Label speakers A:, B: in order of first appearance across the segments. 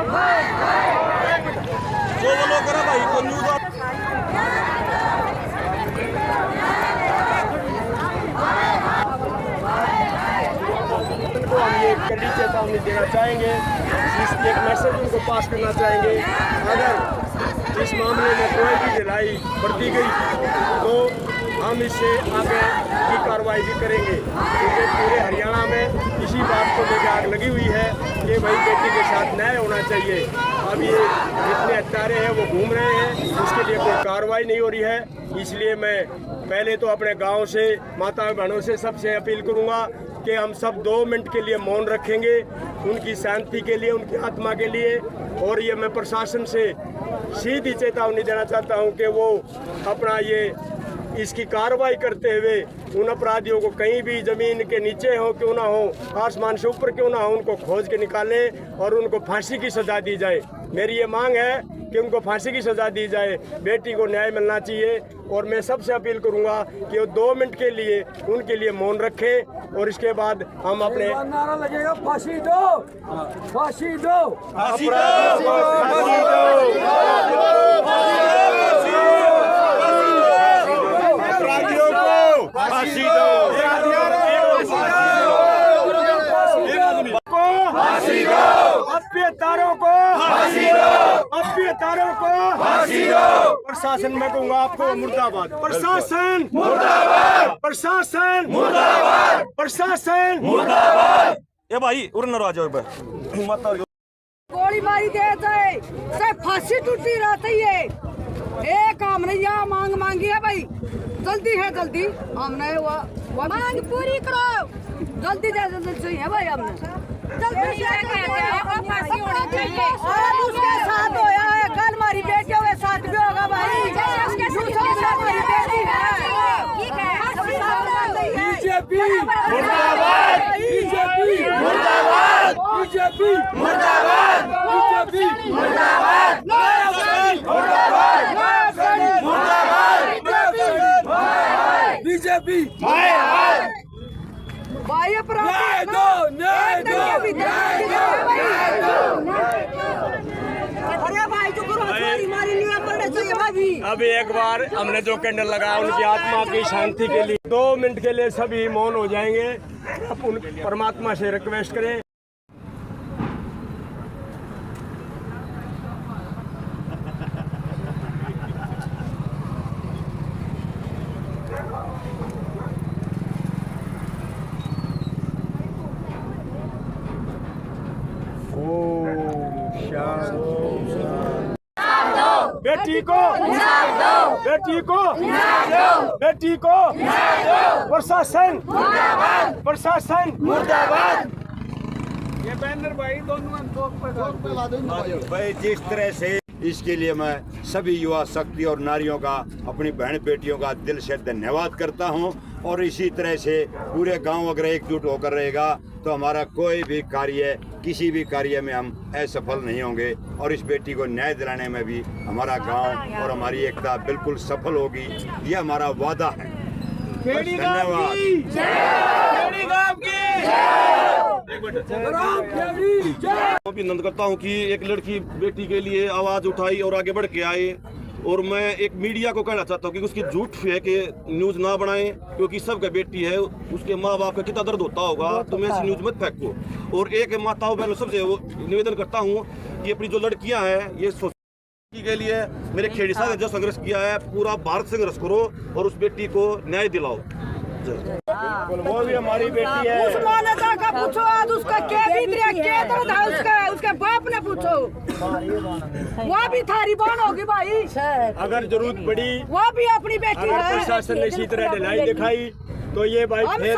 A: जो वो लोग करा भाई को न्यूज़ हम ये कड़ी चेतावनी देना चाहेंगे, इसलिए एक मैसेज उनको पास करना चाहेंगे। अगर इस मामले में कोई भी ढिलाई बरती गई तो हम इससे आगे की कार्रवाई भी करेंगे, क्योंकि पूरे हरियाणा में इसी बात को लेकर आग लगी हुई है कि भाई बेटी के साथ न्याय होना चाहिए। अब ये जितने हत्यारे हैं वो घूम रहे हैं, उसके लिए कोई कार्रवाई नहीं हो रही है। इसलिए मैं पहले तो अपने गांव से, माता बहनों से सबसे अपील करूंगा कि हम सब 2 मिनट के लिए मौन रखेंगे, उनकी शांति के लिए, उनकी आत्मा के लिए। और ये मैं प्रशासन से सीधी चेतावनी देना चाहता हूं कि वो अपना ये इसकी कार्रवाई करते हुए उन अपराधियों को कहीं भी जमीन के नीचे हो क्यों ना हो, आसमान से ऊपर क्यों ना हो, उनको खोज के निकालें और उनको फांसी की सजा दी जाए। मेरी ये मांग है कि उनको फांसी की सजा दी जाए, बेटी को न्याय मिलना चाहिए। और मैं सबसे अपील करूंगा कि वो 2 मिनट के लिए उनके लिए मौन रखें और इसके बाद हम अपने
B: नारा लगेगा, फांसी दो, फांसी दो,
A: फांसी दो, फांसी दो, अपराधियों को फांसी दो, फांसी दो, अत्याचारों को फांसी दो, अत्याचारों को फांसी दो। प्रशासन में कहूँगा आपको मुर्दाबाद, प्रशासन मुर्दाबाद, प्रशासन मुर्दाबाद, प्रशासन मुर्दाबाद। ये भाई उड़न राजा पे
C: गोली मारी दे जाए, से फांसी टूटी रहती है। एक हमने यहाँ मांग मांगी है भाई, जल्दी है जल्दी, हमने वो मांग पूरी करो, जल्दी चाहिए भाई, हमने जल्दी फांसी होनी चाहिए। और उसके साथ होया है, कल हमारी बेटियों के साथ भी होगा भाई, हमारी बेटी है।
B: बीजेपी मुर्दाबाद, बीजेपी मुर्दाबाद, बीजेपी मुर्दाबाद, बीजेपी मुर्दाबाद, बीजेपी
C: भाई
B: न्याय दो, न्याय दो, न्याय दो।
C: अरे भाई जो मारी नहीं पड़ना चाहिए भाई।
A: अभी एक बार हमने जो कैंडल लगाया उनकी आत्मा की शांति के लिए 2 मिनट के लिए सभी मौन हो जाएंगे। अब उन परमात्मा से रिक्वेस्ट करें। बेटी को न्याय दो, बेटी को न्याय दो, बेटी को न्याय दो। प्रशासन मुर्दाबाद, प्रशासन मुर्दाबाद।
B: ये बैनर भाई दोनों
D: भाई जिस तरह से इसके लिए मैं सभी युवा शक्ति और नारियों का, अपनी बहन बेटियों का दिल से धन्यवाद करता हूं। और इसी तरह से पूरे गांव अगर एकजुट होकर रहेगा तो हमारा कोई भी कार्य, किसी भी कार्य में हम असफल नहीं होंगे। और इस बेटी को न्याय दिलाने में भी हमारा गांव और हमारी एकता बिल्कुल सफल होगी, ये हमारा वादा है। धन्यवाद।
A: अभिनंदन करता हूँ कि एक लड़की बेटी के लिए आवाज उठाई और आगे बढ़ के आए। और मैं एक मीडिया को कहना चाहता हूँ कि उसकी झूठ फेंक के न्यूज़ ना बनाएं, क्योंकि सबका बेटी है, उसके माँ बाप का कितना दर्द होता होगा। तो मैं इस न्यूज़ मत फेंको। और एक माताओं बहनों सबसे निवेदन करता हूँ कि अपनी जो लड़कियाँ हैं, ये सोसाइटी के लिए मेरे खेड़ी साहब ने जो संघर्ष किया है, पूरा भारत संघर्ष करो और उस बेटी को न्याय दिलाओ। वो भी हमारी बेटी है।
C: उस मानवता का पूछो, आज उसका क्या बीत रहा, क्या दर्द है उसके बाप ने पूछो, वो भी थारी बहन होगी भाई।
A: अगर जरूरत पड़ी,
C: वो भी अपनी बेटी है।
A: प्रशासन ने इसी तरह ढिलाई दिखाई तो ये भाई फिर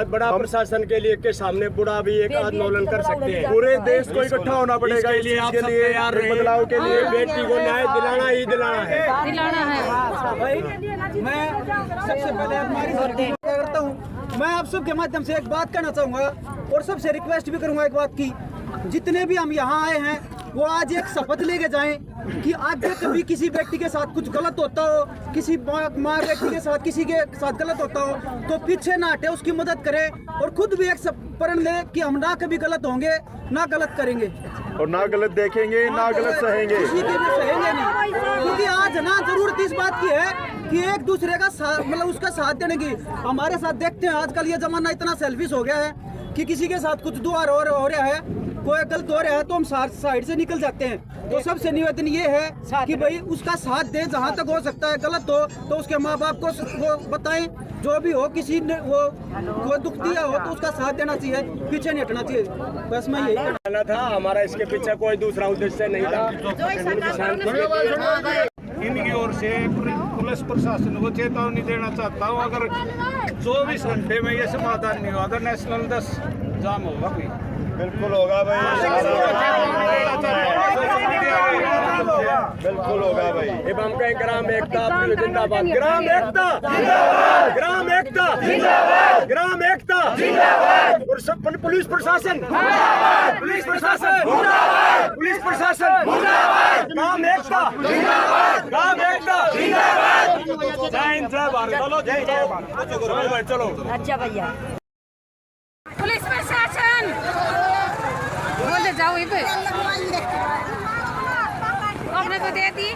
A: बड़ा प्रशासन के लिए के सामने बुरा भी एक आंदोलन कर सकते हैं। पूरे देश को इकट्ठा होना पड़ेगा इसके लिए, बदलाव के लिए। बेटी को न्याय दिलाना ही दिलाना है।
B: मैं सबसे पहले हमारी करता हूँ। मैं आप सबके माध्यम से एक बात कहना चाहूँगा और सबसे रिक्वेस्ट भी करूँगा एक बात की, जितने भी हम यहाँ आए हैं वो आज एक शपथ लेके जाएं कि आगे कभी किसी व्यक्ति के साथ कुछ गलत होता हो, किसी माँ व्यक्ति के साथ किसी के साथ गलत होता हो तो पीछे ना हटे, उसकी मदद करे और खुद भी एक प्रण ले कि हम ना कभी गलत होंगे ना गलत करेंगे
A: और ना गलत देखेंगे ना गलत सहेंगे।
B: किसी के भी सहेंगे नहीं, क्योंकि आज ना जरूरत इस बात की है कि एक दूसरे का मतलब उसका साथ देने की। हमारे साथ देखते हैं आजकल ये जमाना इतना सेल्फिश हो गया है कि किसी के साथ कुछ दुआ हो रहा है, कोई गलत हो रहा है तो हम साइड से निकल जाते हैं। तो सबसे निवेदन ये है कि भाई उसका साथ दे जहाँ तक हो सकता है। गलत हो तो उसके माँ बाप को वो बताएं, जो भी हो किसी ने वो दुख दिया हो तो उसका साथ देना चाहिए, पीछे नहीं हटना चाहिए। बस मैं यही
A: कहना था, हमारा इसके पीछे कोई दूसरा उद्देश्य नहीं था।
E: इनकी ओर से पुलिस प्रशासन को चेतावनी देना चाहता हूँ, अगर 24 घंटे में ये समाधान नहीं हुआ तो नेशनल 10 जाम होगा भाई।
D: बिल्कुल होगा भाई, बिल्कुल होगा भाई।
A: अब हम कहें ग्राम एकता जिंदाबाद, ग्राम एकता, ग्राम एकता, ग्राम एकता, पुलिस प्रशासन, पुलिस प्रशासन, पुलिस प्रशासन, ग्राम एकता, ग्राम एकता, जय हिंद जय भारत। चलो जय जय भारत, चलो
C: अच्छा भैया। पुलिस प्रशासन बोले जाओ इधर, आपने तो दे दी।